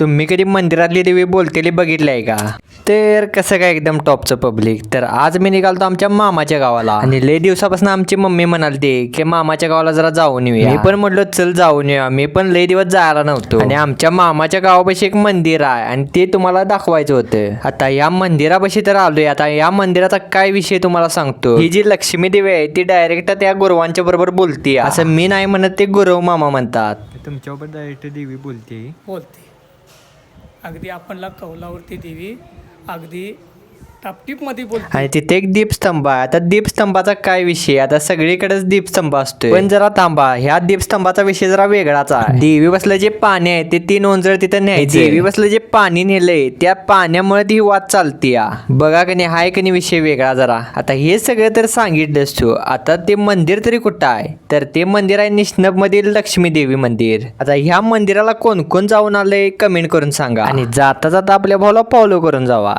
तुम्ही कधी मंदिरातली देवी बोलतेली बघितली आहे का? तर कसं काय एकदम टॉपचं पब्लिक. तर आज मी निघालतो आमच्या मामाच्या गावाला आणि लय दिवसापासून आमची मम्मी म्हणालती की मामाच्या गावाला जरा जाऊन येऊया. मी पण म्हटलं चल जाऊन येऊया. मी पण लय दिवस जायला नव्हतो आणि आमच्या मामाच्या गावापाशी एक मंदिर आहे आणि ते तुम्हाला दाखवायचं होतं. आता या मंदिरापाशी तर आलोय. आता या मंदिराचा काय विषय तुम्हाला सांगतो. ही जी लक्ष्मी देवी आहे ती डायरेक्ट त्या गुरुवांच्या बरोबर बोलते. असं मी नाही म्हणत, ते गुरव मामा म्हणतात. तुमच्यावर डायरेक्ट देवी बोलते. अगदी आपणला कौलावरती देवी अगदी टापटीपमध्ये बोलते. आणि तिथे एक दीपस्तंभ आहे. आता दीपस्तंभाचा काय विषय, आता सगळीकडेच दीपस्तंभ असतोय, पण जरा थांबा, ह्या दीपस्तंभाचा विषय जरा वेगळाच आहे. देवी बसलं जे पाणी आहे ते 3 ओंजळ तिथं न्यायचं. देवी बसलं जे पाणी नेलंय त्या पाण्यामुळे ती वाद चालती. बघा कनी हाय कनी विषय वेगळा जरा. आता हे सगळं तर सांगितलंच तू. आता ते मंदिर तरी कुठं आहे, तर ते मंदिर आहे निष्णब मधील लक्ष्मी देवी मंदिर. आता ह्या मंदिराला कोण कोण जाऊन आलंय कमेंट करून सांगा आणि जाता जाता आपल्या भाऊला फॉलो करून जावा.